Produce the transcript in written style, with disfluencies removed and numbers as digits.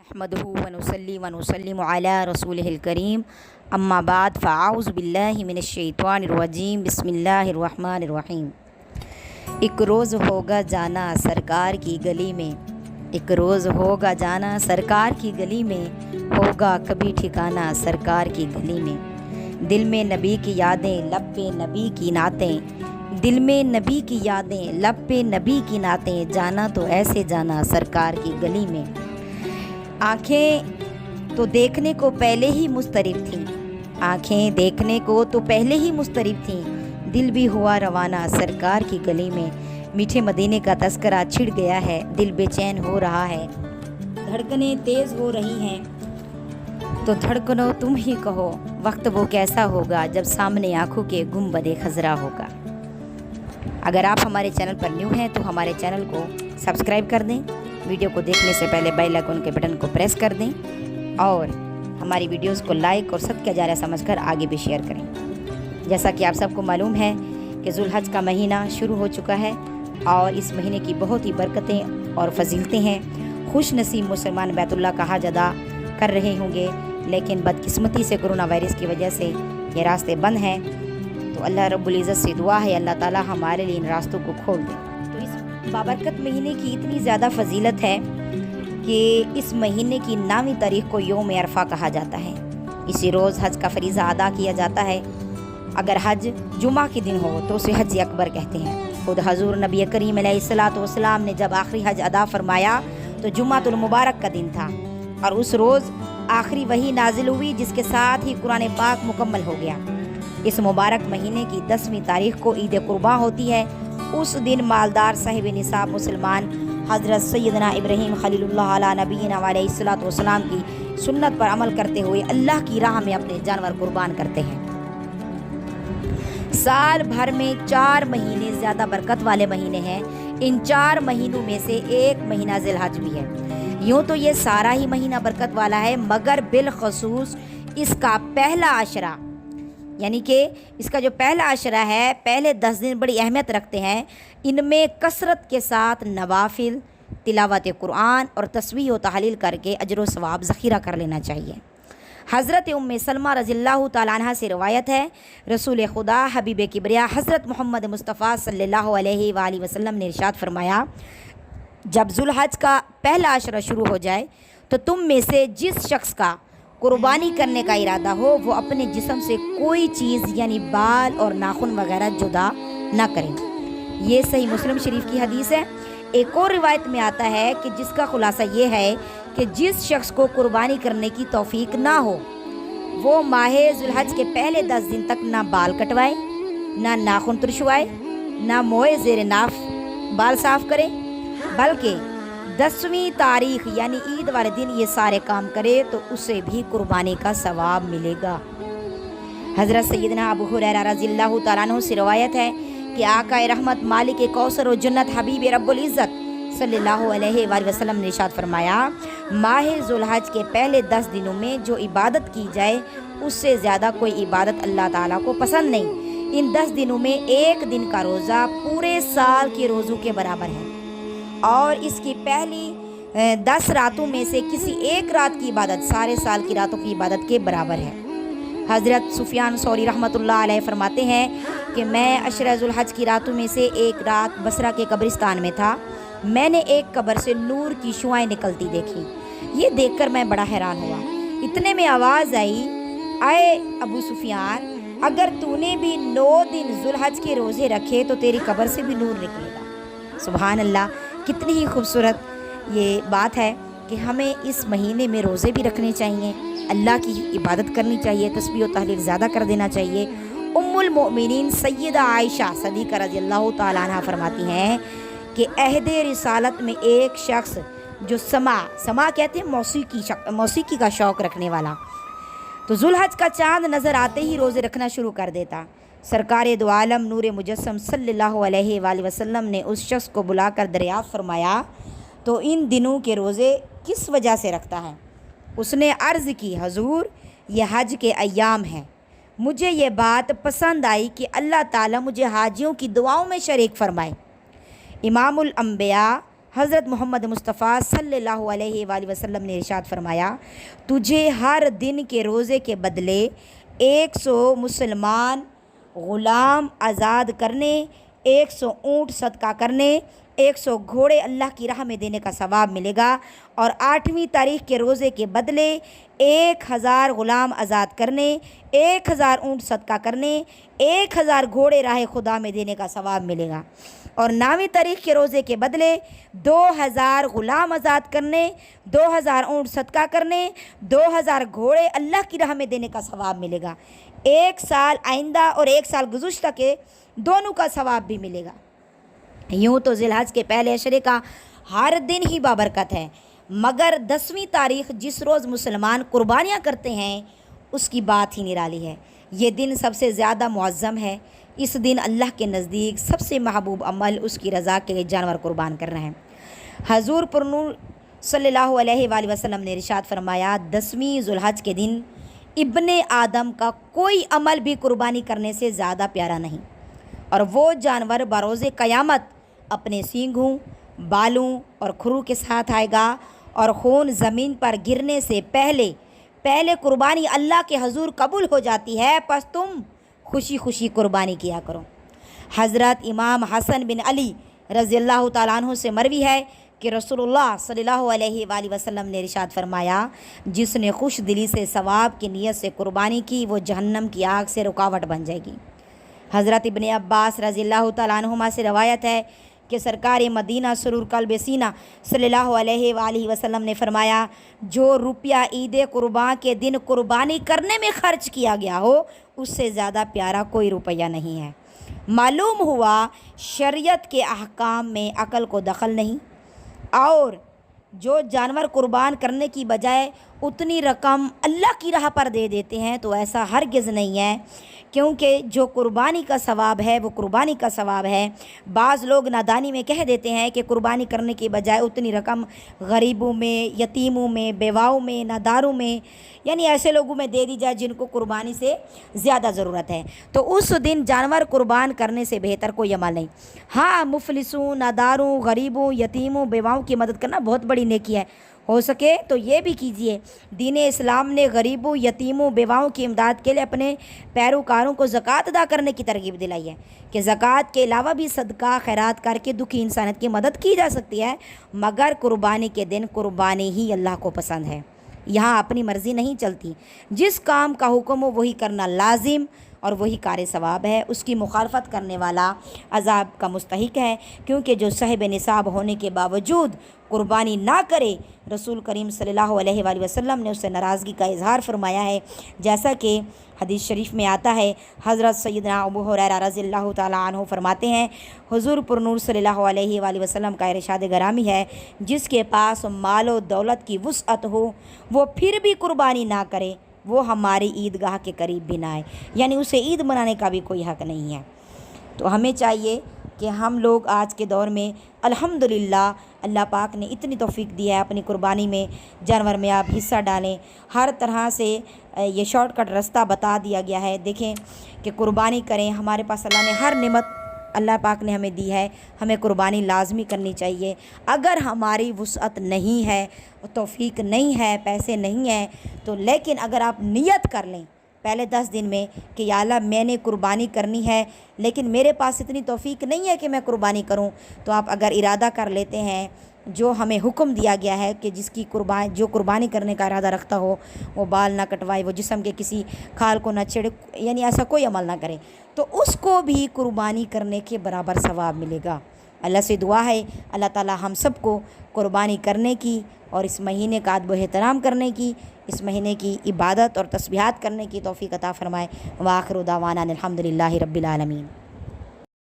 नहमदुहु व नुसल्ली व नुसल्लिमु अला रसूलिहिल करीम अम्मा बाद फ़अऊज़ु बिल्लाहि मिनश्शैतानिर रजीम बिस्मिल्लाहिर्रहमानिर्रहीम। एक रोज़ होगा जाना सरकार की गली में, एक रोज़ होगा जाना सरकार की गली में, होगा कभी ठिकाना सरकार की गली में। दिल में नबी की यादें लब पे नबी की नातें, दिल में नबी की यादें लब पे नबी की नातें, जाना तो ऐसे जाना सरकार की गली में। आँखें तो देखने को पहले ही मुस्तरिब थीं, आँखें देखने को तो पहले ही मुस्तरिब थीं, दिल भी हुआ रवाना सरकार की गली में। मीठे मदीने का तस्करा छिड़ गया है, दिल बेचैन हो रहा है, धड़कनें तेज़ हो रही हैं, तो धड़कनों तुम ही कहो वक्त वो कैसा होगा जब सामने आँखों के गुंबदे खजरा होगा। अगर आप हमारे चैनल पर न्यू हैं तो हमारे चैनल को सब्सक्राइब कर दें, वीडियो को देखने से पहले बेल आइकन के बटन को प्रेस कर दें और हमारी वीडियोस को लाइक और सदका जारिया समझकर आगे भी शेयर करें। जैसा कि आप सबको मालूम है कि ज़ुल्हज का महीना शुरू हो चुका है और इस महीने की बहुत ही बरकतें और फजीलतें हैं। खुश नसीब मुसलमान बैतुल्लाह का हज अदा कर रहे होंगे, लेकिन बदकिस्मती से कोरोना वायरस की वजह से ये रास्ते बंद हैं। तो अल्लाह रब्बुल इज़्ज़त से दुआ है अल्लाह ताला हमारे लिए इन रास्तों को खोल दे। तो इस बाबरकत महीने की इतनी ज़्यादा फजीलत है कि इस महीने की 9वीं तारीख को यौम अरफा कहा जाता है। इसी रोज़ हज का फरीज़ा अदा किया जाता है। अगर हज जुमा के दिन हो तो उसे हज अकबर कहते हैं। खुद हजूर नबी करीम अलैहिस्सलातु वस्सलाम ने जब आखिरी हज अदा फरमाया तो जुम्मातुल मुबारक का दिन था और उस रोज़ आखिरी वही नाजिल हुई जिसके साथ ही कुरान पाक मुकम्मल हो गया। इस मुबारक महीने की 10वीं तारीख को ईद कुर्बान होती है। उस दिन मालदार साहिब निसाब मुसलमान हज़रत सैयदना इब्राहीम खलीलुल्लाह अला नबीना अलैहिस्सलातु वस्सलाम की सुन्नत पर अमल करते हुए अल्लाह की राह में अपने जानवर कुर्बान करते हैं। साल भर में 4 महीने ज़्यादा बरकत वाले महीने हैं। इन 4 महीनों में से एक महीना ज़िलहज भी है। यूँ तो ये सारा ही महीना बरकत वाला है, मगर बिलखसूस इसका पहला अशरा यानी कि इसका जो पहला अशरा है, पहले 10 दिन बड़ी अहमियत रखते हैं। इनमें कसरत के साथ नवाफिल, तिलावत कुरान और तस्बीह व तहलील करके अजर व सवाब ज़ख़ीरा कर लेना चाहिए। हज़रत उम्मे सलमा रज़ियल्लाहु ताला अन्हा से रवायत है, रसूल खुदा हबीब किबरिया हज़रत मोहम्मद मुस्तफ़ा सल्लल्लाहु अलैहि वसल्लम ने इरशाद फरमाया, जब ज़ुल्हज का पहला अशरा शुरू हो जाए तो तुम में से जिस शख्स का कुर्बानी करने का इरादा हो वो अपने जिस्म से कोई चीज़ यानी बाल और नाखून वगैरह जुदा ना करें। ये सही मुस्लिम शरीफ की हदीस है। एक और रिवायत में आता है कि जिसका खुलासा ये है कि जिस शख्स को कुर्बानी करने की तौफीक ना हो वो माहे ज़ुल्हज के पहले 10 दिन तक ना बाल कटवाए, ना नाखून तुरशवाए, ना मोए ज़ेर नाफ बाल साफ़ करे, बल्कि 10वीं तारीख यानी ईद वाले दिन ये सारे काम करे तो उसे भी कुर्बानी का सवाब मिलेगा। हज़रत सैयदना अबू हुरैरा रज़ियल्लाहु ताला अन्हु से रवायत है कि आका रहमत मालिक कौसर और जन्नत हबीब रब्बुल इज़्ज़त सल्लल्लाहु अलैहि वसल्लम ने इरशाद फरमाया, माह ज़ुल्हज के पहले 10 दिनों में जो इबादत की जाए उससे ज़्यादा कोई इबादत अल्लाह ताला को पसंद नहीं। इन 10 दिनों में एक दिन का रोज़ा पूरे साल के रोज़ों के बराबर है और इसकी पहली 10 रातों में से किसी एक रात की इबादत सारे साल की रातों की इबादत के बराबर है। हज़रत सुफियान सौरी रहमतुल्लाह अलैह फरमाते हैं कि मैं अशरा ज़ुल्हज की रातों में से एक रात बसरा के कब्रिस्तान में था। मैंने एक कब्र से नूर की शुआएं निकलती देखी। ये देखकर मैं बड़ा हैरान हुआ। इतने में आवाज़ आई, आए अबू सुफियान, अगर तूने भी 9 दिन ज़ुल्हज के रोज़े रखे तो तेरी कब्र से भी नूर निकलेगा। सुभान अल्लाह, कितनी ही खूबसूरत ये बात है कि हमें इस महीने में रोज़े भी रखने चाहिए, अल्लाह की इबादत करनी चाहिए, तस्बीह और तहलील ज़्यादा कर देना चाहिए। उम्मुल मोमिनीन सैयदा आयशा सदीक़ा रज़ियल्लाहु ताला अन्हा फरमाती हैं कि अहदे रिसालत में एक शख्स जो समा कहते हैं मौसीकी का शौक़ रखने वाला, तो ज़ुल्हज का चाँद नज़र आते ही रोज़े रखना शुरू कर देता। सरकार दो आलम नूर मुजस्सम सल्लल्लाहु अलैहि वसल्लम ने उस शख्स को बुलाकर दरियाफ़्त फरमाया, तो इन दिनों के रोज़े किस वजह से रखता है? उसने अर्ज़ की, हजूर ये हज के अय्याम हैं। मुझे ये बात पसंद आई कि अल्लाह ताला मुझे हाजियों की दुआओं में शरीक फ़रमाए। इमामुल अंबिया حضرت محمد مصطفیٰ صلی اللہ علیہ وآلہ وسلم نے ارشاد فرمایا، تجھے ہر دن کے روزے کے بدلے 100 مسلمان غلام آزاد کرنے، 100 اونٹ صدقہ کرنے، 100 گھوڑے اللہ کی راہ میں دینے کا ثواب ملے گا، اور 8ویں تاریخ کے روزے کے بدلے 1000 غلام آزاد کرنے، 1000 اونٹ صدقہ کرنے، 1000 گھوڑے راہ خدا میں دینے کا ثواب ملے گا، اور 9ویں تاریخ کے روزے کے بدلے 2000 غلام آزاد کرنے، 2000 اونٹ صدقہ کرنے، 2000 گھوڑے اللہ کی راہ میں دینے کا ثواب ملے گا۔ 1 سال آئندہ اور 1 سال گزشتہ کے دونوں کا ثواب بھی ملے گا۔ یوں تو ذی الحج کے پہلے عشرے کا ہر دن ہی بابرکت ہے، مگر 10ویں تاریخ جس روز مسلمان قربانیاں کرتے ہیں اس کی بات ہی نرالی ہے۔ یہ دن سب سے زیادہ معظم ہے۔ اس دن اللہ کے نزدیک سب سے محبوب عمل اس کی رضا کے لیے جانور قربان کرنا ہے۔ حضور پرنور صلی اللہ علیہ وآلہ وسلم نے ارشاد فرمایا، 10ویں ذی الحج کے دن ابن آدم کا کوئی عمل بھی قربانی کرنے سے زیادہ پیارا نہیں، اور وہ جانور بروز قیامت اپنے سینگوں، بالوں اور کھرو کے ساتھ آئے گا، اور خون زمین پر گرنے سے پہلے قربانی اللہ کے حضور قبول ہو جاتی ہے، پس تم خوشی خوشی قربانی کیا کرو۔ حضرت امام حسن بن علی رضی اللہ تعالیٰ عنہ سے مروی ہے کہ رسول اللہ صلی اللہ علیہ وآلہ وسلم نے ارشاد فرمایا، جس نے خوش دلی سے ثواب کی نیت سے قربانی کی وہ جہنم کی آگ سے رکاوٹ بن جائے گی۔ حضرت ابن عباس رضی اللہ تعالیٰ عنہما سے روایت ہے کہ سرکار مدینہ سرور قلب سینہ صلی اللہ علیہ وآلہ وسلم نے فرمایا، جو روپیہ عید قرباں کے دن قربانی کرنے میں خرچ کیا گیا ہو اس سے زیادہ پیارا کوئی روپیہ نہیں ہے۔ معلوم ہوا شریعت کے احکام میں عقل کو دخل نہیں، اور جو جانور قربان کرنے کی بجائے اتنی رقم اللہ کی راہ پر دے دیتے ہیں تو ایسا ہرگز نہیں ہے، کیونکہ جو قربانی کا ثواب ہے وہ قربانی کا ثواب ہے۔ بعض لوگ نادانی میں کہہ دیتے ہیں کہ قربانی کرنے کی بجائے اتنی رقم غریبوں میں، یتیموں میں، بیواؤں میں، ناداروں میں، یعنی ایسے لوگوں میں دے دی جائے جن کو قربانی سے زیادہ ضرورت ہے، تو اس دن جانور قربان کرنے سے بہتر کوئی عمل نہیں۔ ہاں، مفلسوں، ناداروں، غریبوں، یتیموں، بیواؤں کی مدد کرنا بہت بڑی نیکی ہے، ہو سکے تو یہ بھی کیجیے۔ دین اسلام نے غریبوں، یتیموں، بیواؤں کی امداد کے لیے اپنے پیروکاروں کو زکوٰۃ ادا کرنے کی ترغیب دلائی ہے کہ زکوٰۃ کے علاوہ بھی صدقہ خیرات کر کے دکھی انسانیت کی مدد کی جا سکتی ہے، مگر قربانی کے دن قربانی ہی اللہ کو پسند ہے، یہاں اپنی مرضی نہیں چلتی۔ جس کام کا حکم ہو وہی کرنا لازم اور وہی کار ثواب ہے، اس کی مخالفت کرنے والا عذاب کا مستحق ہے، کیونکہ جو صاحب نصاب ہونے کے باوجود قربانی نہ کرے، رسول کریم صلی اللہ علیہ وآلہ وسلم نے اس سے ناراضگی کا اظہار فرمایا ہے، جیسا کہ حدیث شریف میں آتا ہے۔ حضرت سیدنا ابو ہریرہ رضی اللہ تعالیٰ عنہ فرماتے ہیں، حضور پرنور صلی اللہ علیہ وآلہ وسلم کا ارشاد گرامی ہے، جس کے پاس مال و دولت کی وسعت ہو وہ پھر بھی قربانی نہ کرے، وہ ہماری عیدگاہ کے قریب بھی نہ آئے، یعنی اسے عید منانے کا بھی کوئی حق نہیں ہے۔ تو ہمیں چاہیے کہ ہم لوگ آج کے دور میں الحمدللہ اللہ پاک نے اتنی توفیق دی ہے، اپنی قربانی میں جانور میں آپ حصہ ڈالیں، ہر طرح سے یہ شارٹ کٹ راستہ بتا دیا گیا ہے۔ دیکھیں کہ قربانی کریں، ہمارے پاس اللہ نے ہر نعمت اللہ پاک نے ہمیں دی ہے، ہمیں قربانی لازمی کرنی چاہیے۔ اگر ہماری وسعت نہیں ہے، توفیق نہیں ہے، پیسے نہیں ہیں تو لیکن اگر آپ نیت کر لیں پہلے 10 دن میں کہ یا اللہ میں نے قربانی کرنی ہے لیکن میرے پاس اتنی توفیق نہیں ہے کہ میں قربانی کروں، تو آپ اگر ارادہ کر لیتے ہیں جو ہمیں حکم دیا گیا ہے کہ جو قربانی کرنے کا ارادہ رکھتا ہو وہ بال نہ کٹوائے، وہ جسم کے کسی کھال کو نہ چھیڑے، یعنی ایسا کوئی عمل نہ کرے، تو اس کو بھی قربانی کرنے کے برابر ثواب ملے گا۔ اللہ سے دعا ہے اللہ تعالی ہم سب کو قربانی کرنے کی اور اس مہینے کا ادب و احترام کرنے کی، اس مہینے کی عبادت اور تسبیحات کرنے کی توفیق عطا فرمائے۔ وآخر دعوانا الحمدللہ رب العالمین۔